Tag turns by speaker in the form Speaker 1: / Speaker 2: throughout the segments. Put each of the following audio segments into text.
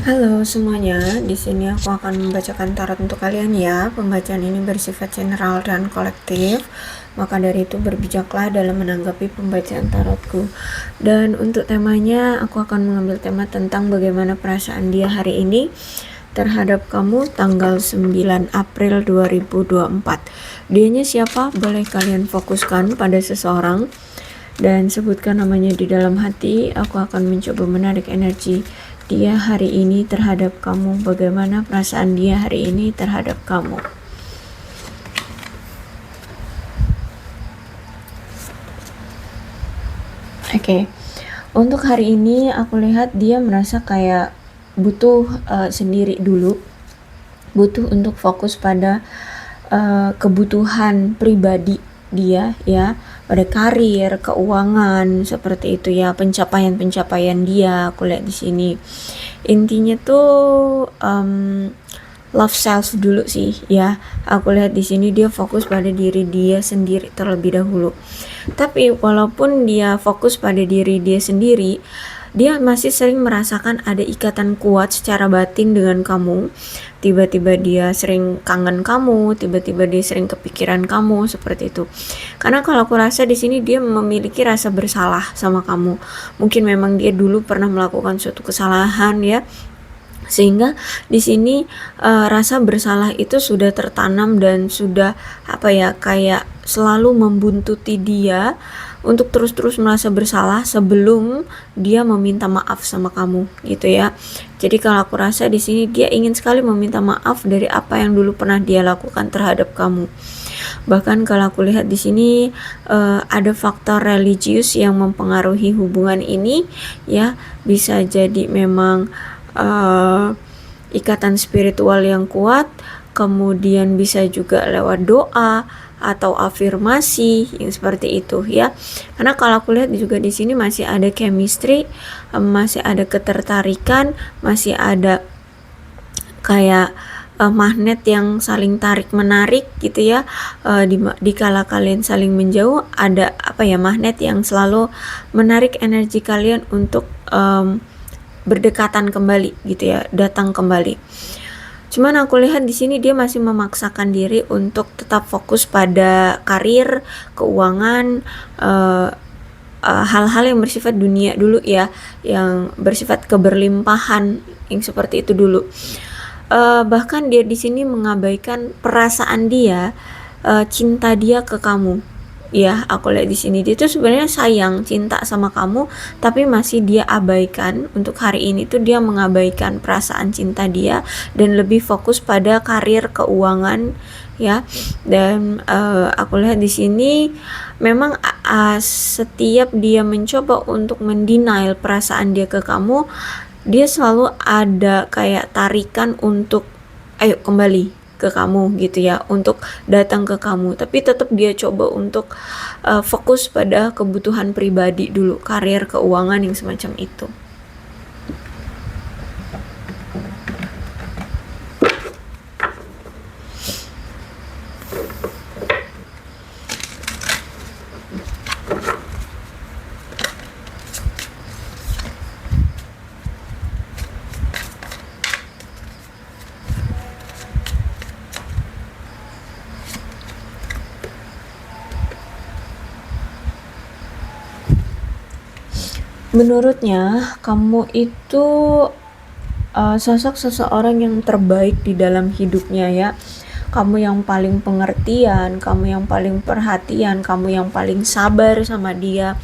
Speaker 1: Halo semuanya, di sini aku akan membacakan tarot untuk kalian ya. Pembacaan ini bersifat general dan kolektif, maka dari itu berbijaklah dalam menanggapi pembacaan tarotku. Dan untuk temanya, aku akan mengambil tema tentang bagaimana perasaan dia hari ini terhadap kamu tanggal 9 April 2024. Dianya siapa? Boleh kalian fokuskan pada seseorang dan sebutkan namanya di dalam hati. Aku akan mencoba menarik energi dia hari ini terhadap kamu. Bagaimana perasaan dia hari ini terhadap kamu? Oke. Untuk hari ini aku lihat dia merasa kayak butuh sendiri dulu. Butuh untuk fokus pada kebutuhan pribadi dia ya, pada karir, keuangan seperti itu ya, pencapaian-pencapaian dia aku lihat di sini. Intinya tuh love self dulu sih ya. Aku lihat di sini dia fokus pada diri dia sendiri terlebih dahulu. Tapi walaupun dia fokus pada diri dia sendiri, dia masih sering merasakan ada ikatan kuat secara batin dengan kamu. Tiba-tiba dia sering kangen kamu, tiba-tiba dia sering kepikiran kamu seperti itu. Karena kalau aku rasa di sini dia memiliki rasa bersalah sama kamu. Mungkin memang dia dulu pernah melakukan suatu kesalahan ya, sehingga di sini rasa bersalah itu sudah tertanam dan sudah kayak selalu membuntuti dia untuk terus-terus merasa bersalah sebelum dia meminta maaf sama kamu gitu ya. Jadi kalau aku rasa di sini dia ingin sekali meminta maaf dari apa yang dulu pernah dia lakukan terhadap kamu. Bahkan kalau aku lihat di sini ada faktor religius yang mempengaruhi hubungan ini ya, bisa jadi memang ikatan spiritual yang kuat, kemudian bisa juga lewat doa atau afirmasi yang seperti itu ya. Karena kalau aku lihat juga di sini masih ada chemistry, masih ada ketertarikan, masih ada kayak magnet yang saling tarik menarik gitu ya. Di kala kalian saling menjauh, ada magnet yang selalu menarik energi kalian untuk berdekatan kembali gitu ya, datang kembali. Cuman aku lihat di sini dia masih memaksakan diri untuk tetap fokus pada karir, keuangan, hal-hal yang bersifat dunia dulu ya, yang bersifat keberlimpahan yang seperti itu dulu. Bahkan dia di sini mengabaikan perasaan dia, cinta dia ke kamu. Ya, aku lihat di sini dia tuh sebenarnya sayang, cinta sama kamu, tapi masih dia abaikan. Untuk hari ini tuh dia mengabaikan perasaan cinta dia dan lebih fokus pada karir, keuangan ya. Dan aku lihat di sini memang setiap dia mencoba untuk mendenial perasaan dia ke kamu, dia selalu ada kayak tarikan untuk ayo kembali ke kamu gitu ya, untuk datang ke kamu, tapi tetap dia coba untuk fokus pada kebutuhan pribadi dulu, karir, keuangan yang semacam itu. Menurutnya kamu itu sosok seseorang yang terbaik di dalam hidupnya ya. Kamu yang paling pengertian, kamu yang paling perhatian, kamu yang paling sabar sama dia,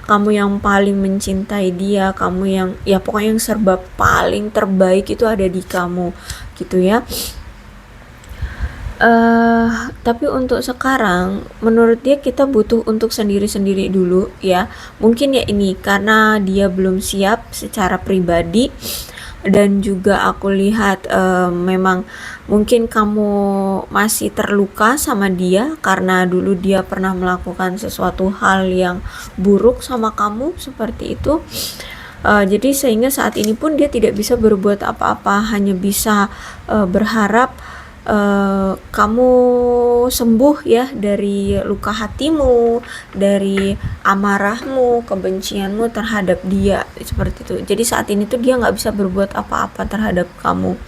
Speaker 1: kamu yang paling mencintai dia, kamu yang ya pokoknya yang serba paling terbaik itu ada di kamu gitu ya. Tapi untuk sekarang menurut dia kita butuh untuk sendiri-sendiri dulu ya. Mungkin ya ini karena dia belum siap secara pribadi, dan juga aku lihat memang mungkin kamu masih terluka sama dia karena dulu dia pernah melakukan sesuatu hal yang buruk sama kamu seperti itu. Jadi sehingga saat ini pun dia tidak bisa berbuat apa-apa, hanya bisa berharap kamu sembuh ya dari luka hatimu, dari amarahmu, kebencianmu terhadap dia, seperti itu. Jadi saat ini tuh dia nggak bisa berbuat apa-apa terhadap kamu,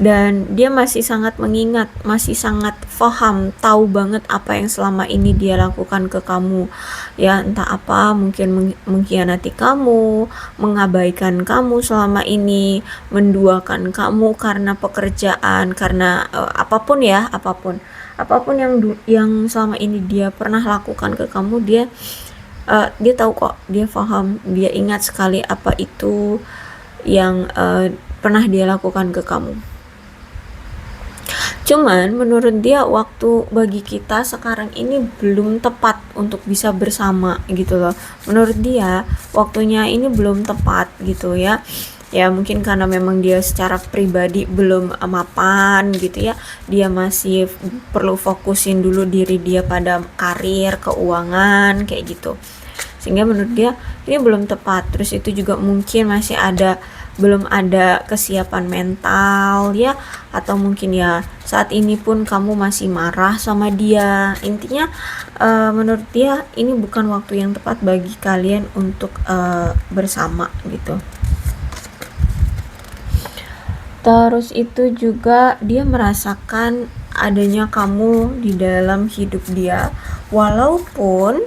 Speaker 1: dan dia masih sangat mengingat, masih sangat paham, tahu banget apa yang selama ini dia lakukan ke kamu ya, entah apa, mungkin mengkhianati kamu, mengabaikan kamu selama ini, menduakan kamu karena pekerjaan, karena apapun ya, apapun yang selama ini dia pernah lakukan ke kamu, dia tahu kok, dia paham, dia ingat sekali apa itu yang pernah dia lakukan ke kamu. Cuman menurut dia waktu bagi kita sekarang ini belum tepat untuk bisa bersama gitu loh. Menurut dia waktunya ini belum tepat gitu ya. Ya mungkin karena memang dia secara pribadi belum mapan gitu ya. Dia masih perlu fokusin dulu diri dia pada karir, keuangan kayak gitu. Sehingga menurut dia ini belum tepat. Terus itu juga mungkin masih belum ada kesiapan mental ya, atau mungkin ya saat ini pun kamu masih marah sama dia. Intinya menurut dia ini bukan waktu yang tepat bagi kalian untuk bersama gitu. Terus itu juga dia merasakan adanya kamu di dalam hidup dia, walaupun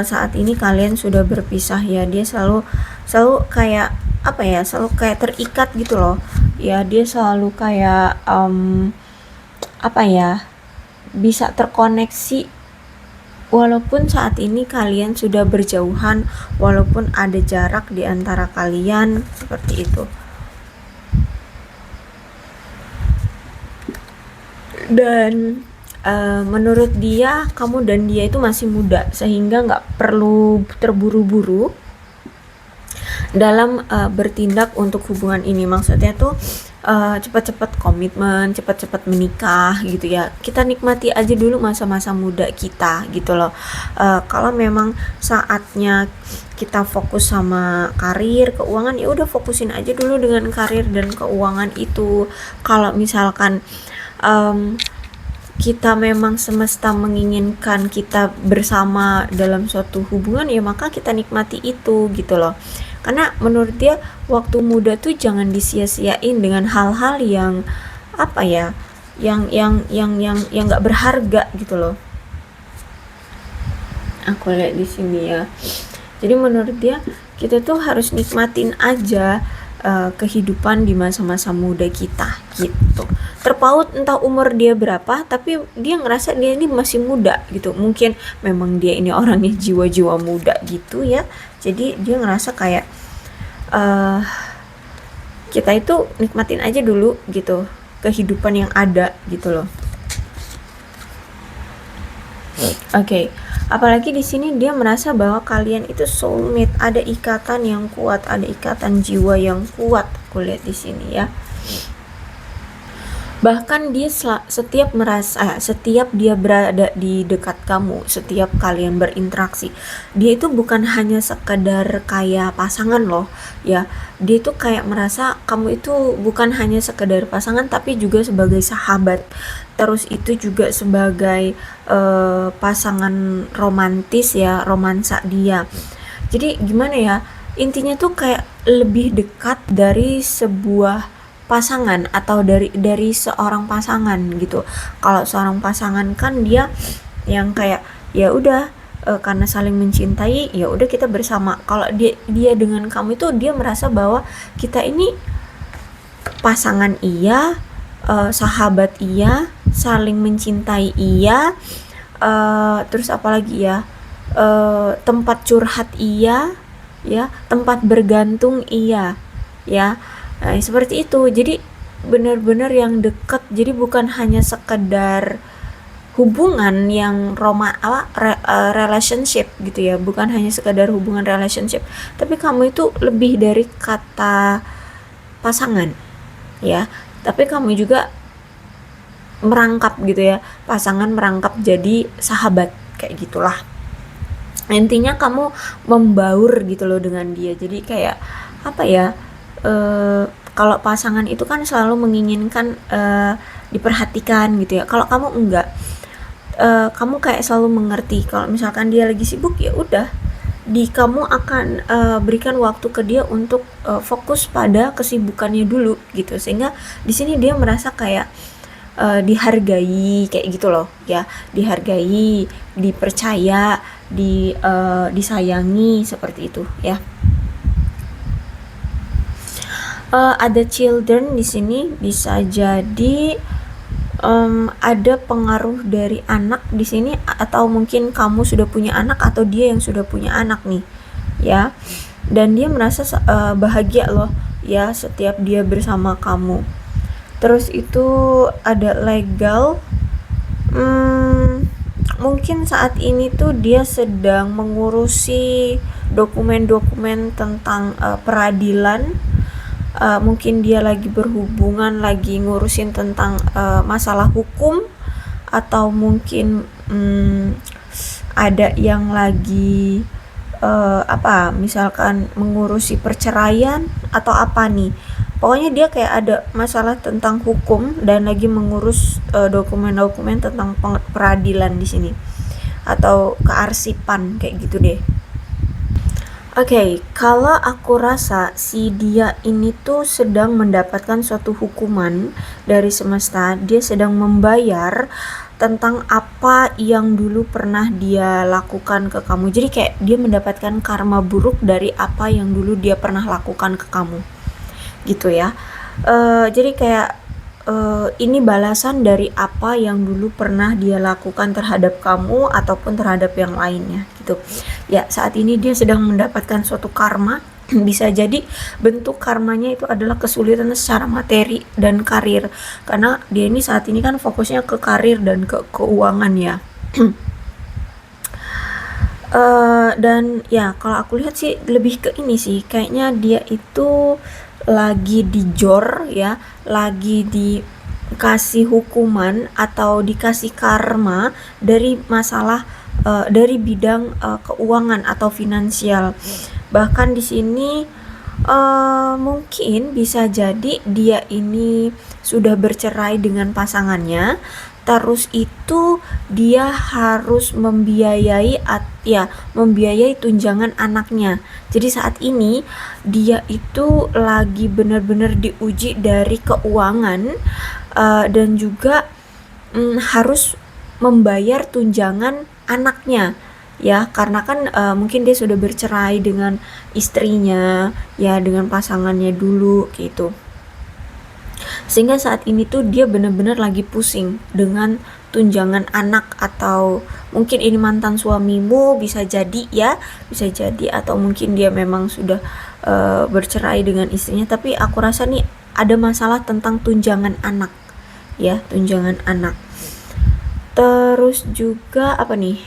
Speaker 1: saat ini kalian sudah berpisah ya. Dia selalu kayak apa ya, selalu kayak terikat gitu loh ya. Dia selalu kayak apa ya, bisa terkoneksi walaupun saat ini kalian sudah berjauhan, walaupun ada jarak di antara kalian, seperti itu. Dan menurut dia kamu dan dia itu masih muda, sehingga nggak perlu terburu-buru dalam bertindak untuk hubungan ini. Maksudnya tuh cepat-cepat komitmen, cepat-cepat menikah gitu ya. Kita nikmati aja dulu masa-masa muda kita gitu loh. Kalau memang saatnya kita fokus sama karir, keuangan, ya udah fokusin aja dulu dengan karir dan keuangan itu. Kalau misalkan kita memang semesta menginginkan kita bersama dalam suatu hubungan, ya maka kita nikmati itu gitu loh. Karena menurut dia waktu muda tuh jangan disia-siain dengan hal-hal yang apa ya, yang nggak berharga gitu loh. Aku lihat di sini ya. Jadi menurut dia kita tuh harus nikmatin aja kehidupan di masa-masa muda kita gitu. Terpaut entah umur dia berapa, tapi dia ngerasa dia ini masih muda gitu. Mungkin memang dia ini orangnya jiwa-jiwa muda gitu ya. Jadi dia ngerasa kayak kita itu nikmatin aja dulu gitu kehidupan yang ada gitu loh. Oke. Apalagi di sini dia merasa bahwa kalian itu soulmate, ada ikatan yang kuat, ada ikatan jiwa yang kuat. Aku lihat di sini ya. Bahkan dia setiap dia berada di dekat kamu, setiap kalian berinteraksi, dia itu bukan hanya sekedar kayak pasangan loh ya. Dia itu kayak merasa kamu itu bukan hanya sekedar pasangan, tapi juga sebagai sahabat. Terus itu juga sebagai pasangan romantis ya, romansa dia. Jadi gimana ya, intinya tuh kayak lebih dekat dari sebuah pasangan atau dari seorang pasangan gitu. Kalau seorang pasangan kan dia yang kayak ya udah karena saling mencintai ya udah kita bersama. Kalau dia dengan kamu itu dia merasa bahwa kita ini pasangan iya, sahabat iya, saling mencintai iya, terus apalagi ya, tempat curhat iya ya, tempat bergantung iya ya. Nah, seperti itu. Jadi benar-benar yang dekat. Jadi bukan hanya sekedar hubungan yang relationship gitu ya. Bukan hanya sekedar hubungan relationship, tapi kamu itu lebih dari kata pasangan ya. Tapi kamu juga merangkap gitu ya. Pasangan merangkap jadi sahabat kayak gitulah. Intinya kamu membaur gitu loh dengan dia. Jadi kayak apa ya, Kalau pasangan itu kan selalu menginginkan diperhatikan gitu ya. Kalau kamu enggak, kamu kayak selalu mengerti kalau misalkan dia lagi sibuk, ya udah, kamu akan berikan waktu ke dia untuk fokus pada kesibukannya dulu gitu, sehingga di sini dia merasa kayak dihargai kayak gitu loh ya, dihargai, dipercaya, disayangi seperti itu ya. Ada children di sini, bisa jadi ada pengaruh dari anak di sini, atau mungkin kamu sudah punya anak atau dia yang sudah punya anak nih ya, dan dia merasa bahagia loh ya setiap dia bersama kamu. Terus itu ada legal, mungkin saat ini tuh dia sedang mengurusi dokumen-dokumen tentang peradilan. Mungkin dia lagi berhubungan, lagi ngurusin tentang masalah hukum, atau mungkin ada yang lagi misalkan mengurusi perceraian atau apa nih. Pokoknya dia kayak ada masalah tentang hukum dan lagi mengurus dokumen-dokumen tentang peradilan di sini, atau kearsipan kayak gitu deh. Oke, kalau aku rasa si dia ini tuh sedang mendapatkan suatu hukuman dari semesta. Dia sedang membayar tentang apa yang dulu pernah dia lakukan ke kamu. Jadi kayak dia mendapatkan karma buruk dari apa yang dulu dia pernah lakukan ke kamu, gitu ya. Jadi kayak ini balasan dari apa yang dulu pernah dia lakukan terhadap kamu ataupun terhadap yang lainnya gitu ya. Saat ini dia sedang mendapatkan suatu karma. Bisa jadi bentuk karmanya itu adalah kesulitan secara materi dan karir, karena dia ini saat ini kan fokusnya ke karir dan ke keuangan ya. Dan ya kalau aku lihat sih lebih ke ini sih, kayaknya dia itu lagi dijor ya, lagi dikasih hukuman atau dikasih karma dari masalah dari bidang keuangan atau finansial. Bahkan di sini mungkin bisa jadi dia ini sudah bercerai dengan pasangannya, terus itu dia harus membiayai membiayai tunjangan anaknya. Jadi saat ini dia itu lagi benar-benar diuji dari keuangan, dan juga harus membayar tunjangan anaknya ya, karena kan mungkin dia sudah bercerai dengan istrinya ya, dengan pasangannya dulu gitu. Sehingga saat ini tuh dia benar-benar lagi pusing dengan tunjangan anak, atau mungkin ini mantan suamimu, bisa jadi ya, bisa jadi, atau mungkin dia memang sudah bercerai dengan istrinya, tapi aku rasa nih ada masalah tentang tunjangan anak ya, tunjangan anak. Terus juga apa nih,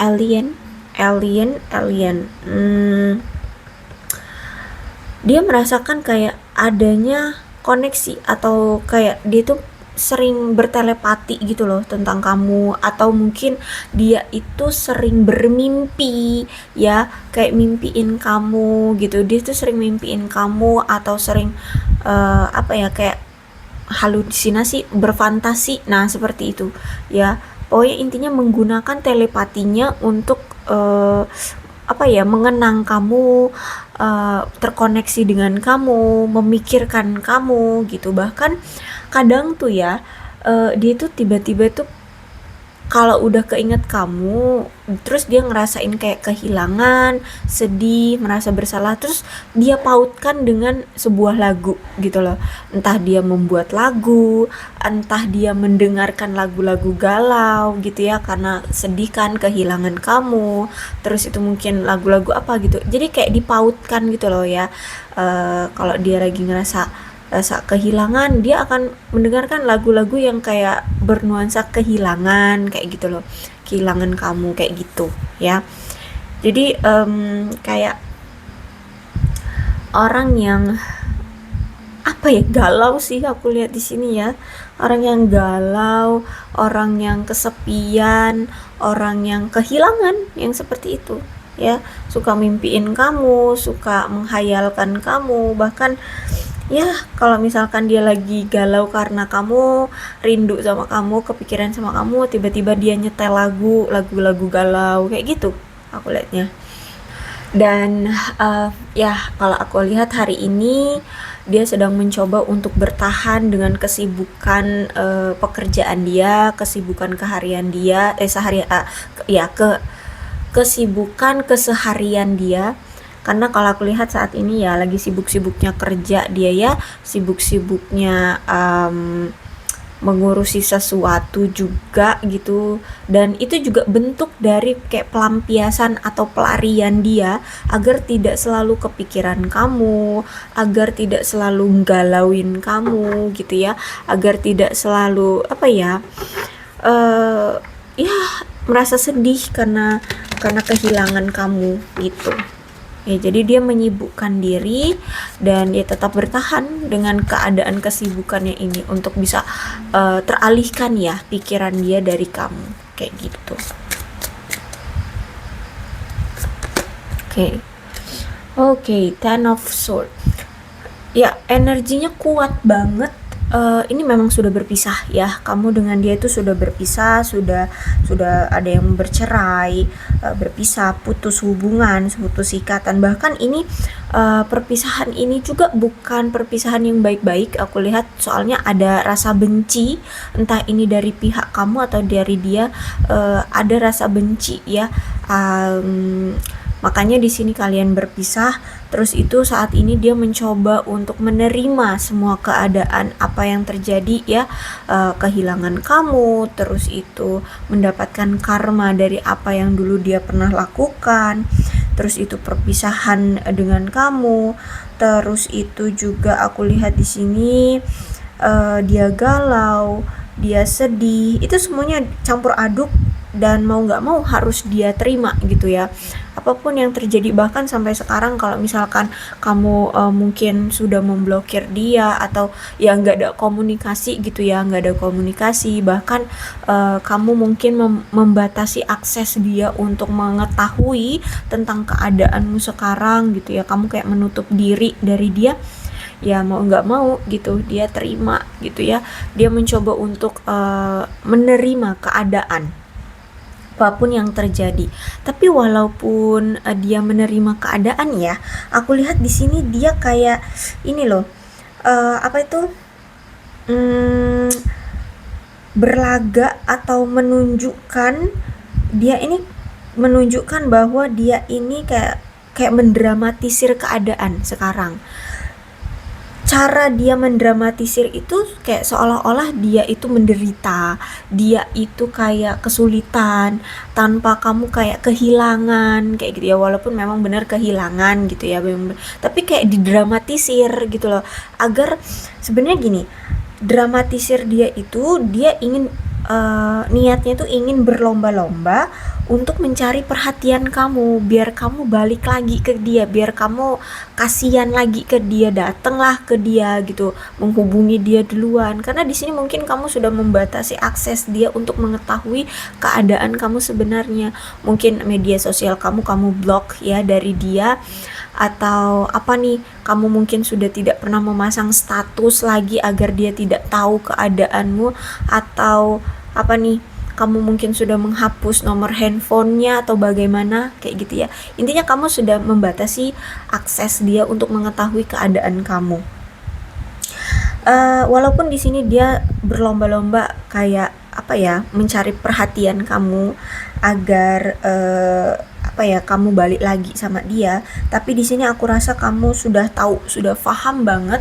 Speaker 1: alien. Dia merasakan kayak adanya koneksi, atau kayak dia tuh sering bertelepati gitu loh tentang kamu, atau mungkin dia itu sering bermimpi ya, kayak mimpiin kamu gitu. Dia tuh sering mimpiin kamu, atau sering kayak halusinasi, berfantasi, nah seperti itu ya. Pokoknya intinya menggunakan telepatinya untuk mengenang kamu, terkoneksi dengan kamu, memikirkan kamu gitu. Bahkan kadang tuh ya, dia tuh tiba-tiba tuh kalau udah keinget kamu, terus dia ngerasain kayak kehilangan, sedih, merasa bersalah, terus dia pautkan dengan sebuah lagu gitu loh. Entah dia membuat lagu, entah dia mendengarkan lagu-lagu galau gitu ya, karena sedih kan kehilangan kamu. Terus itu mungkin lagu-lagu apa gitu. Jadi kayak dipautkan gitu loh ya. Kalau dia lagi ngerasa rasa kehilangan, dia akan mendengarkan lagu-lagu yang kayak bernuansa kehilangan kayak gitu loh, kehilangan kamu kayak gitu ya. Jadi kayak orang yang galau sih aku lihat di sini ya, orang yang galau, orang yang kesepian, orang yang kehilangan, yang seperti itu ya, suka mimpiin kamu, suka menghayalkan kamu, bahkan Ya, kalau misalkan dia lagi galau karena kamu, rindu sama kamu, kepikiran sama kamu, tiba-tiba dia nyetel lagu-lagu galau kayak gitu aku liatnya. Dan ya kalau aku lihat hari ini dia sedang mencoba untuk bertahan dengan kesibukan pekerjaan dia, kesibukan keharian dia, ya kesibukan keseharian dia. Karena kalau aku lihat saat ini ya lagi sibuk-sibuknya kerja dia ya, sibuk-sibuknya mengurusi sesuatu juga gitu, dan itu juga bentuk dari kayak pelampiasan atau pelarian dia agar tidak selalu kepikiran kamu, agar tidak selalu galauin kamu gitu ya, agar tidak selalu apa ya, ya merasa sedih karena kehilangan kamu gitu. Ya, jadi dia menyibukkan diri dan dia tetap bertahan dengan keadaan kesibukannya ini untuk bisa teralihkan ya pikiran dia dari kamu kayak gitu. Oke. Oke, Ten of Sword. Ya, energinya kuat banget. Ini memang sudah berpisah ya. Kamu dengan dia itu sudah berpisah, sudah ada yang bercerai, berpisah, putus hubungan, putus ikatan. Bahkan ini perpisahan ini juga bukan perpisahan yang baik-baik. Aku lihat soalnya ada rasa benci, entah ini dari pihak kamu atau dari dia, ada rasa benci ya. Makanya di sini kalian berpisah, terus itu saat ini dia mencoba untuk menerima semua keadaan apa yang terjadi ya, kehilangan kamu, terus itu mendapatkan karma dari apa yang dulu dia pernah lakukan, terus itu perpisahan dengan kamu, terus itu juga aku lihat di sini dia galau, dia sedih, itu semuanya campur aduk dan mau nggak mau harus dia terima gitu ya, apapun yang terjadi. Bahkan sampai sekarang kalau misalkan kamu mungkin sudah memblokir dia atau ya nggak ada komunikasi gitu ya, nggak ada komunikasi, bahkan kamu mungkin membatasi akses dia untuk mengetahui tentang keadaanmu sekarang gitu ya, kamu kayak menutup diri dari dia, ya mau nggak mau gitu dia terima gitu ya, dia mencoba untuk menerima keadaan apapun yang terjadi. Tapi walaupun dia menerima keadaan ya, aku lihat di sini dia kayak ini loh, apa itu, hmm, berlaga atau menunjukkan, dia ini menunjukkan bahwa dia ini kayak kayak mendramatisir keadaan sekarang. Cara dia mendramatisir itu kayak seolah-olah dia itu menderita, dia itu kayak kesulitan, tanpa kamu kayak kehilangan, kayak gitu ya, walaupun memang benar kehilangan gitu ya, tapi kayak didramatisir gitu loh, agar sebenarnya gini, dramatisir dia itu dia ingin niatnya tuh ingin berlomba-lomba untuk mencari perhatian kamu, biar kamu balik lagi ke dia, biar kamu kasihan lagi ke dia, datanglah ke dia gitu, menghubungi dia duluan. Karena di sini mungkin kamu sudah membatasi akses dia untuk mengetahui keadaan kamu sebenarnya. Mungkin media sosial kamu blok ya dari dia, atau apa nih, kamu mungkin sudah tidak pernah memasang status lagi agar dia tidak tahu keadaanmu, atau apa nih, kamu mungkin sudah menghapus nomor handphonenya atau bagaimana kayak gitu ya. Intinya kamu sudah membatasi akses dia untuk mengetahui keadaan kamu. Walaupun di sini dia berlomba-lomba kayak apa ya, mencari perhatian kamu agar apa ya, kamu balik lagi sama dia, tapi di sini aku rasa kamu sudah tahu, sudah paham banget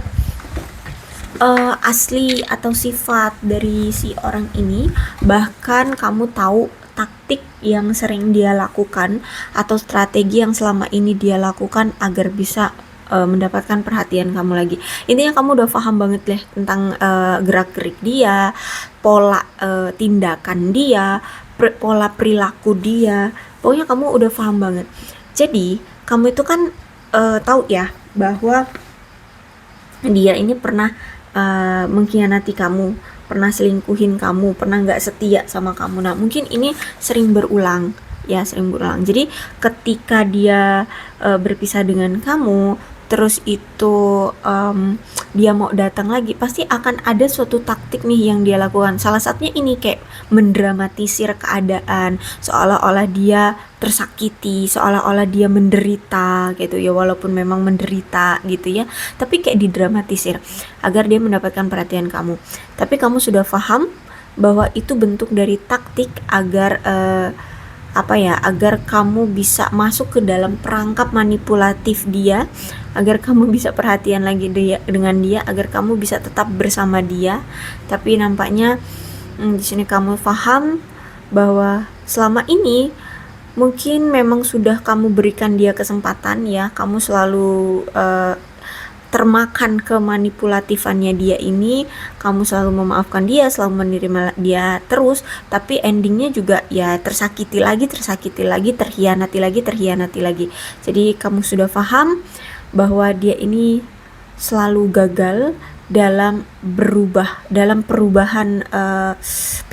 Speaker 1: asli atau sifat dari si orang ini. Bahkan kamu tahu taktik yang sering dia lakukan atau strategi yang selama ini dia lakukan agar bisa mendapatkan perhatian kamu lagi. Intinya kamu udah paham banget deh tentang gerak-gerik dia, pola tindakan dia, pola perilaku dia. Pokoknya kamu udah paham banget. Jadi kamu itu kan tahu ya bahwa dia ini pernah mengkhianati kamu, pernah selingkuhin kamu, pernah nggak setia sama kamu. Nah mungkin ini sering berulang ya, sering berulang. Jadi ketika dia berpisah dengan kamu, terus itu dia mau datang lagi, pasti akan ada suatu taktik nih yang dia lakukan. Salah satunya ini kayak mendramatisir keadaan, seolah-olah dia tersakiti, seolah-olah dia menderita gitu ya, walaupun memang menderita gitu ya, tapi kayak didramatisir agar dia mendapatkan perhatian kamu. Tapi kamu sudah paham bahwa itu bentuk dari taktik agar agar kamu bisa masuk ke dalam perangkap manipulatif dia, agar kamu bisa perhatian lagi dengan dia, agar kamu bisa tetap bersama dia. Tapi nampaknya di sini kamu paham bahwa selama ini mungkin memang sudah kamu berikan dia kesempatan ya, kamu selalu termakan kemanipulatifannya dia ini, kamu selalu memaafkan dia, selalu menerima dia terus, tapi endingnya juga ya tersakiti lagi, terhianati lagi. Jadi kamu sudah paham bahwa dia ini selalu gagal dalam perubahan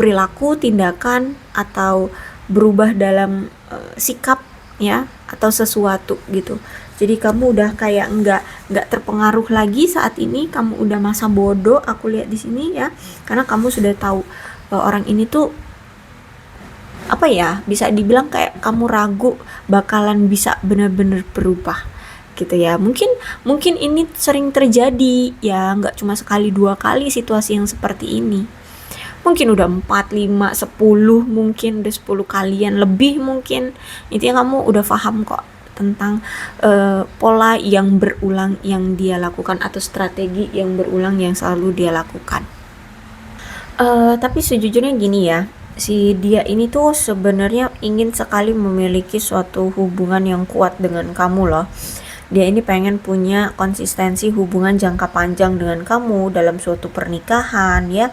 Speaker 1: perilaku, tindakan, atau berubah dalam sikap ya, atau sesuatu gitu. Jadi kamu udah kayak nggak terpengaruh lagi saat ini, kamu udah masa bodoh aku lihat di sini ya, karena kamu sudah tahu bahwa orang ini tuh bisa dibilang kayak kamu ragu bakalan bisa benar-benar berubah gitu ya. Mungkin ini sering terjadi ya, nggak cuma sekali dua kali situasi yang seperti ini. Mungkin udah 4, 5, 10, mungkin udah 10 kalian lebih mungkin. Intinya kamu udah paham kok tentang pola yang berulang yang dia lakukan, atau strategi yang berulang yang selalu dia lakukan. Tapi sejujurnya gini ya, si dia ini tuh sebenarnya ingin sekali memiliki suatu hubungan yang kuat dengan kamu loh. Dia ini pengen punya konsistensi hubungan jangka panjang dengan kamu dalam suatu pernikahan ya.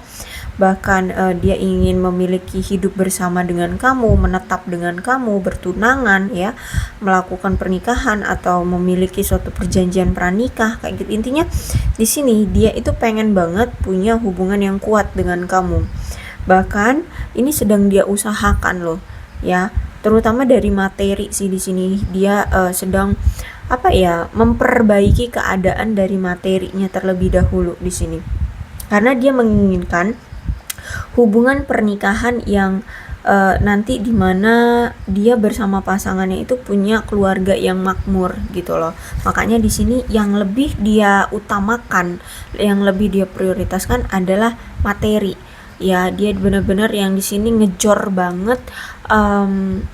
Speaker 1: Bahkan dia ingin memiliki hidup bersama dengan kamu, menetap dengan kamu, bertunangan ya, melakukan pernikahan atau memiliki suatu perjanjian pranikah kayak gitu. Intinya di sini dia itu pengen banget punya hubungan yang kuat dengan kamu. Bahkan ini sedang dia usahakan loh ya, terutama dari materi sih. Di sini dia sedang memperbaiki keadaan dari materinya terlebih dahulu di sini, karena dia menginginkan hubungan pernikahan yang nanti dimana dia bersama pasangannya itu punya keluarga yang makmur gitu loh. Makanya di sini yang lebih dia utamakan, yang lebih dia prioritaskan adalah materi ya. Dia benar-benar yang di sini ngejor banget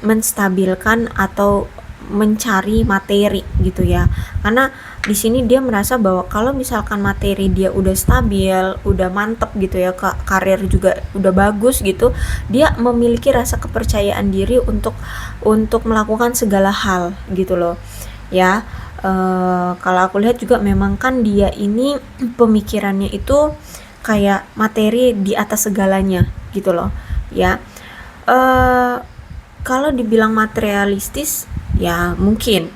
Speaker 1: menstabilkan atau mencari materi gitu ya, karena di sini dia merasa bahwa kalau misalkan materi dia udah stabil, udah mantep gitu ya, karir juga udah bagus gitu, dia memiliki rasa kepercayaan diri untuk melakukan segala hal gitu loh ya. Kalau aku lihat juga memang kan dia ini pemikirannya itu kayak materi di atas segalanya gitu loh ya. Kalau dibilang materialistis ya mungkin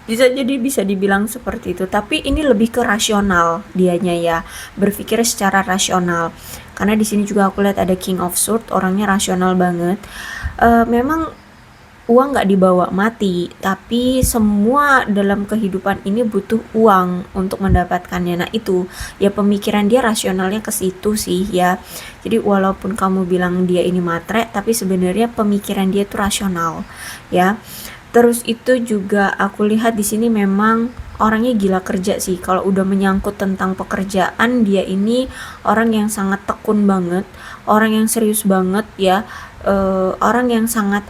Speaker 1: bisa dibilang seperti itu, tapi ini lebih ke rasional dianya ya, berpikir secara rasional. Karena di sini juga aku lihat ada King of Swords, orangnya rasional banget. Memang uang nggak dibawa mati, tapi semua dalam kehidupan ini butuh uang untuk mendapatkannya. Nah itu ya, pemikiran dia rasionalnya ke situ sih ya. Jadi walaupun kamu bilang dia ini matre, tapi sebenarnya pemikiran dia itu rasional ya. Terus itu juga aku lihat di sini memang orangnya gila kerja sih. Kalau udah menyangkut tentang pekerjaan, dia ini orang yang sangat tekun banget, orang yang serius banget ya, orang yang sangat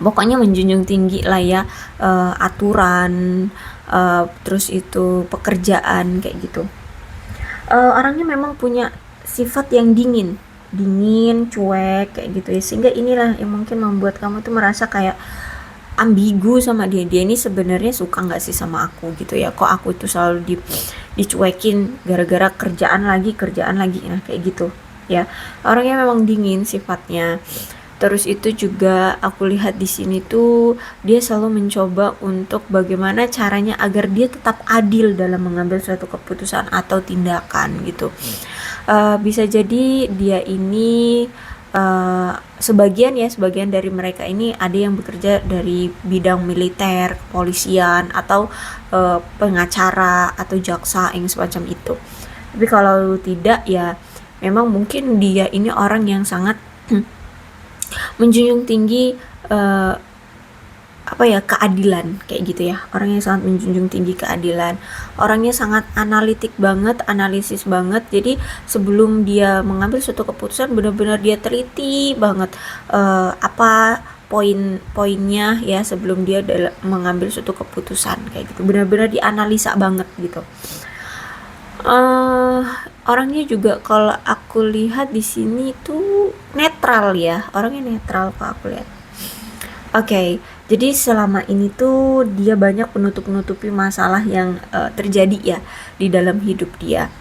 Speaker 1: pokoknya menjunjung tinggi lah ya, aturan, terus itu pekerjaan kayak gitu. Orangnya memang punya sifat yang dingin, cuek kayak gitu ya, sehingga inilah yang mungkin membuat kamu tuh merasa kayak ambigu sama dia ini sebenarnya suka nggak sih sama aku gitu ya, kok aku itu selalu dicuekin gara-gara kerjaan lagi nah kayak gitu ya. Orangnya memang dingin sifatnya. Terus itu juga aku lihat di sini tuh dia selalu mencoba untuk bagaimana caranya agar dia tetap adil dalam mengambil suatu keputusan atau tindakan gitu. Bisa jadi dia ini sebagian dari mereka ini ada yang bekerja dari bidang militer, kepolisian, atau pengacara atau jaksa yang semacam itu. Tapi kalau tidak ya memang mungkin dia ini orang yang sangat menjunjung tinggi keadilan, kayak gitu ya. Orang yang sangat menjunjung tinggi keadilan, orangnya sangat analisis banget. Jadi sebelum dia mengambil suatu keputusan benar-benar dia teliti banget apa poin-poinnya ya sebelum dia mengambil suatu keputusan, kayak gitu. Benar-benar dianalisa banget gitu. Orangnya juga kalau aku lihat di sini tuh netral ya, orangnya netral kalau aku lihat. Oke, jadi selama ini tuh dia banyak menutup-nutupi masalah yang terjadi ya di dalam hidup dia.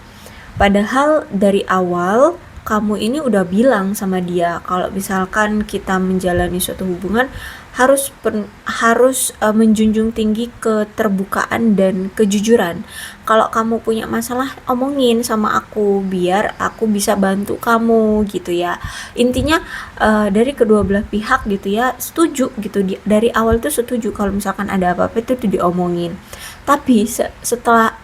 Speaker 1: Padahal dari awal kamu ini udah bilang sama dia kalau misalkan kita menjalani suatu hubungan harus menjunjung tinggi keterbukaan dan kejujuran. Kalau kamu punya masalah, omongin sama aku biar aku bisa bantu kamu gitu ya. Intinya dari kedua belah pihak gitu ya, setuju gitu. Dari awal tuh setuju kalau misalkan ada apa-apa itu diomongin. Tapi setelah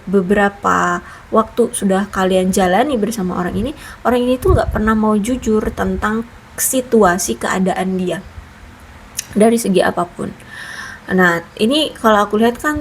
Speaker 1: beberapa waktu sudah kalian jalani bersama orang ini tuh nggak pernah mau jujur tentang situasi keadaan dia dari segi apapun. Nah, ini kalau aku lihat kan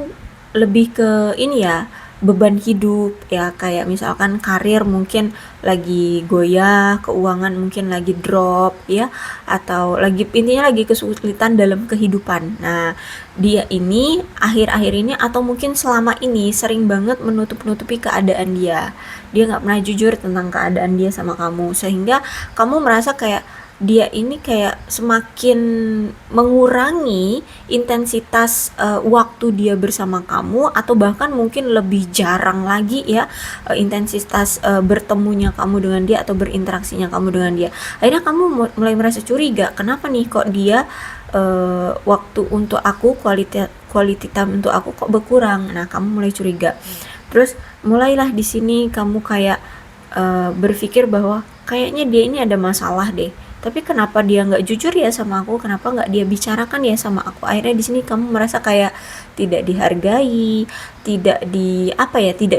Speaker 1: lebih ke ini ya, beban hidup ya, kayak misalkan karir mungkin lagi goyah, keuangan mungkin lagi drop ya, atau intinya lagi kesulitan dalam kehidupan. Nah, dia ini akhir-akhir ini atau mungkin selama ini sering banget menutup-nutupi keadaan dia. Dia nggak pernah jujur tentang keadaan dia sama kamu, sehingga kamu merasa kayak dia ini kayak semakin mengurangi intensitas waktu dia bersama kamu, atau bahkan mungkin lebih jarang lagi ya intensitas bertemunya kamu dengan dia atau berinteraksinya kamu dengan dia. Akhirnya kamu mulai merasa curiga, kenapa nih kok dia waktu untuk aku, quality time untuk aku kok berkurang. Nah, kamu mulai curiga. Terus mulailah di sini kamu kayak berpikir bahwa kayaknya dia ini ada masalah deh. Tapi kenapa dia nggak jujur ya sama aku? Kenapa nggak dia bicarakan ya sama aku? Akhirnya di sini kamu merasa kayak tidak dihargai, tidak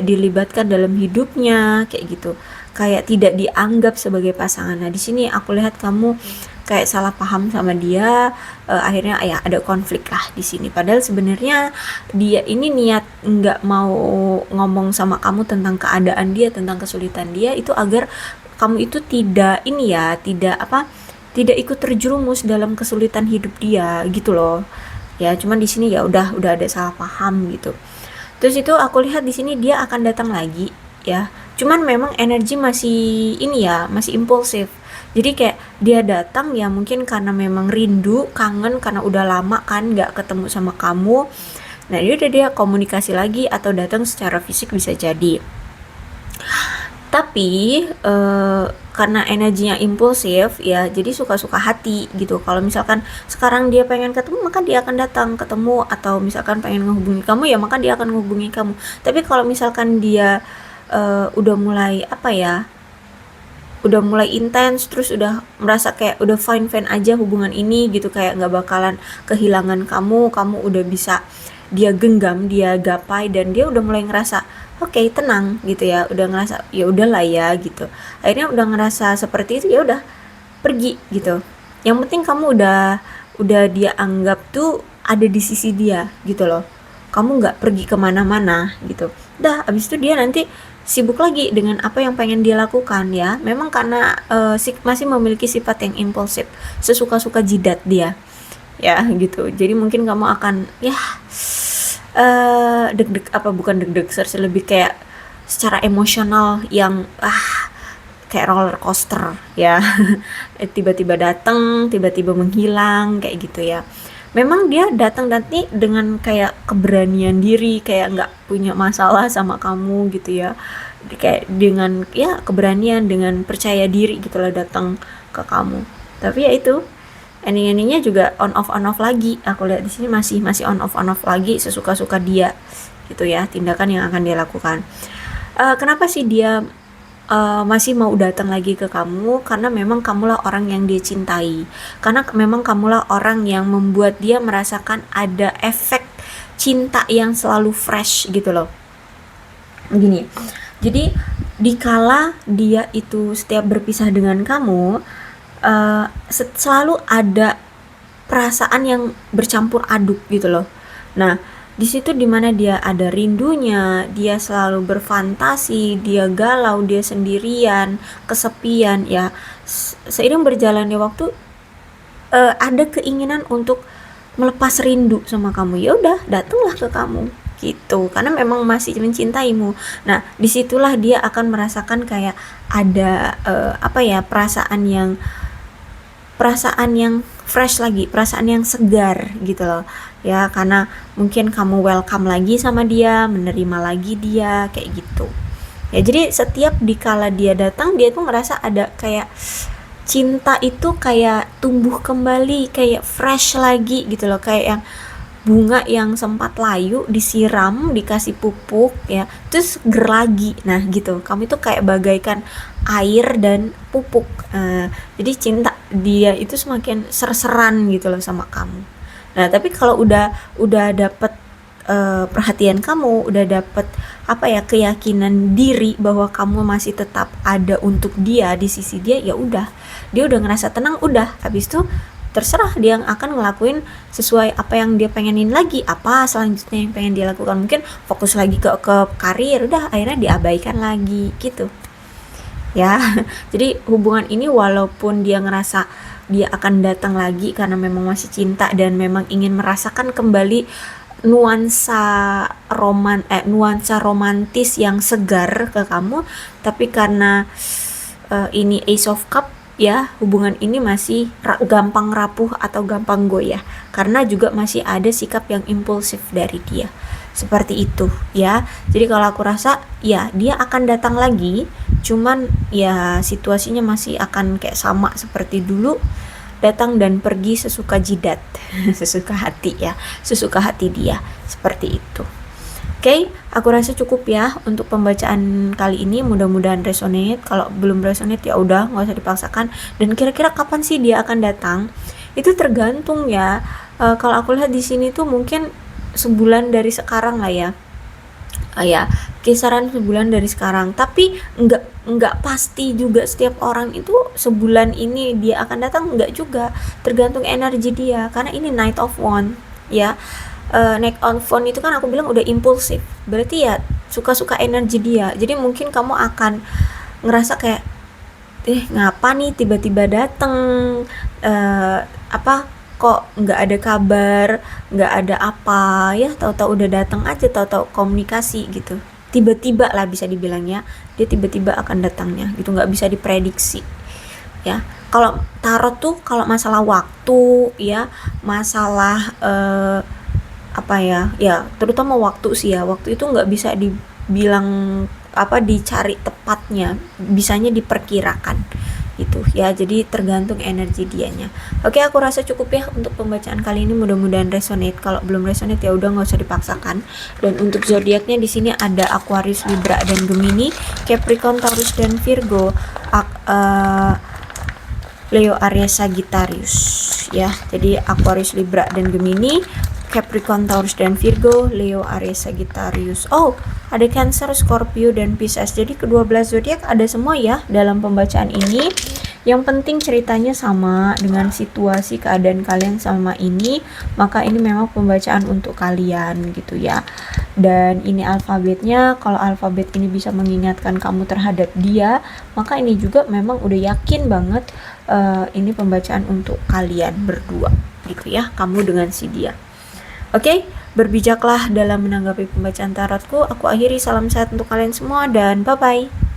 Speaker 1: dilibatkan dalam hidupnya, kayak gitu. Kayak tidak dianggap sebagai pasangan. Nah, di sini aku lihat kamu kayak salah paham sama dia, akhirnya ya ada konflik lah di sini. Padahal sebenarnya dia ini niat nggak mau ngomong sama kamu tentang keadaan dia, tentang kesulitan dia itu agar kamu itu tidak ikut terjerumus dalam kesulitan hidup dia gitu loh. Ya, cuman di sini ya udah ada salah paham gitu. Terus itu aku lihat di sini dia akan datang lagi ya. Cuman memang energi masih impulsif. Jadi kayak dia datang ya mungkin karena memang rindu, kangen karena udah lama kan nggak ketemu sama kamu. Nah, dia komunikasi lagi atau datang secara fisik bisa jadi. Tapi karena energinya impulsif ya, jadi suka-suka hati gitu. Kalau misalkan sekarang dia pengen ketemu, maka dia akan datang ketemu, atau misalkan pengen menghubungi kamu ya maka dia akan menghubungi kamu. Tapi kalau misalkan dia udah mulai intens, terus udah merasa kayak udah fine aja hubungan ini gitu, kayak nggak bakalan kehilangan kamu udah bisa dia genggam, dia gapai, dan dia udah mulai ngerasa oke, tenang gitu ya, udah ngerasa ya udahlah ya gitu. Akhirnya udah ngerasa seperti itu, ya udah pergi gitu. Yang penting kamu udah dia anggap tuh ada di sisi dia gitu loh. Kamu nggak pergi kemana-mana gitu. Dah, abis itu dia nanti sibuk lagi dengan apa yang pengen dia lakukan ya. Memang karena masih memiliki sifat yang impulsif, sesuka-suka jidat dia ya gitu. Jadi mungkin kamu akan ya bukan deg-deg, lebih kayak secara emosional yang kayak roller coaster ya. Tiba-tiba datang, tiba-tiba menghilang, kayak gitu ya. Memang dia datang nanti dengan kayak keberanian diri, kayak nggak punya masalah sama kamu gitu ya, kayak dengan ya keberanian, dengan percaya diri gitulah datang ke kamu. Tapi ya itu ending-endingnya juga on off lagi. Aku lihat di sini masih on off lagi, sesuka-suka dia gitu ya tindakan yang akan dia lakukan. Kenapa sih dia masih mau datang lagi ke kamu karena memang kamulah orang yang dia cintai, karena memang kamulah orang yang membuat dia merasakan ada efek cinta yang selalu fresh gitu loh. Gini, jadi dikala dia itu setiap berpisah dengan kamu, selalu ada perasaan yang bercampur aduk gitu loh. Nah, di situ dimana dia ada rindunya, dia selalu berfantasi, dia galau, dia sendirian, kesepian ya. Seiring berjalannya waktu, ada keinginan untuk melepas rindu sama kamu. Ya udah, datanglah ke kamu gitu, karena memang masih mencintaimu. Nah, disitulah dia akan merasakan kayak ada apa ya, perasaan yang fresh lagi, perasaan yang segar gitu loh ya, karena mungkin kamu welcome lagi sama dia, menerima lagi dia kayak gitu ya. Jadi setiap dikala dia datang, dia tuh ngerasa ada kayak cinta itu kayak tumbuh kembali, kayak fresh lagi gitu loh, kayak yang bunga yang sempat layu disiram, dikasih pupuk ya, terus seger lagi. Nah gitu, kamu itu kayak bagaikan air dan pupuk. Jadi cinta dia itu semakin ser-seran gitu loh sama kamu. Nah tapi kalau udah dapet perhatian kamu, udah dapet apa ya, keyakinan diri bahwa kamu masih tetap ada untuk dia, di sisi dia, ya udah, dia udah ngerasa tenang, udah habis itu terserah dia yang akan ngelakuin sesuai apa yang dia pengenin lagi, apa selanjutnya yang pengen dia lakukan. Mungkin fokus lagi ke karir, udah akhirnya diabaikan lagi gitu ya. Jadi hubungan ini walaupun dia ngerasa dia akan datang lagi karena memang masih cinta dan memang ingin merasakan kembali nuansa romantis yang segar ke kamu, tapi karena ini Ace of Cup ya, hubungan ini masih gampang rapuh atau gampang goyah karena juga masih ada sikap yang impulsif dari dia. Seperti itu ya. Jadi kalau aku rasa ya dia akan datang lagi, cuman ya situasinya masih akan kayak sama seperti dulu, datang dan pergi sesuka jidat. Sesuka hati ya, sesuka hati dia, seperti itu. Oke, aku rasa cukup ya untuk pembacaan kali ini. Mudah-mudahan resonate. Kalau belum resonate ya udah, nggak usah dipaksakan. Dan kira-kira kapan sih dia akan datang? Itu tergantung ya. Kalau aku lihat di sini tuh mungkin sebulan dari sekarang lah ya. Ya, kisaran sebulan dari sekarang. Tapi nggak pasti juga setiap orang itu sebulan ini dia akan datang, nggak juga. Tergantung energi dia. Karena ini Knight of Wands ya. Neck on phone itu kan aku bilang udah impulsif, berarti ya suka-suka energi dia. Jadi mungkin kamu akan ngerasa kayak ngapa nih tiba-tiba dateng, apa kok nggak ada kabar, nggak ada apa ya, tahu-tahu udah datang aja, tahu-tahu komunikasi gitu, tiba-tiba lah bisa dibilang ya, dia tiba-tiba akan datangnya gitu, nggak bisa diprediksi ya. Kalau tarot tuh kalau masalah waktu ya, masalah apa ya terutama waktu sih ya, waktu itu nggak bisa dibilang dicari tepatnya, bisanya diperkirakan itu ya. Jadi tergantung energi dianya. Oke, aku rasa cukup ya untuk pembacaan kali ini, mudah-mudahan resonate. Kalau belum resonate ya udah, nggak usah dipaksakan. Dan untuk zodiaknya di sini ada Aquarius, Libra dan Gemini, Capricorn, Taurus dan Virgo, Leo, Aries, Sagittarius ya. Jadi Aquarius, Libra dan Gemini, Capricorn, Taurus dan Virgo, Leo, Aries, Sagittarius. Oh, ada Cancer, Scorpio dan Pisces. Jadi ke-12 zodiak ada semua ya dalam pembacaan ini. Yang penting ceritanya sama dengan situasi keadaan kalian sama ini, maka ini memang pembacaan untuk kalian gitu ya. Dan ini alfabetnya, kalau alfabet ini bisa mengingatkan kamu terhadap dia, maka ini juga memang udah yakin banget ini pembacaan untuk kalian berdua gitu ya, kamu dengan si dia. Oke, berbijaklah dalam menanggapi pembacaan tarotku. Aku akhiri, salam sehat untuk kalian semua dan bye-bye.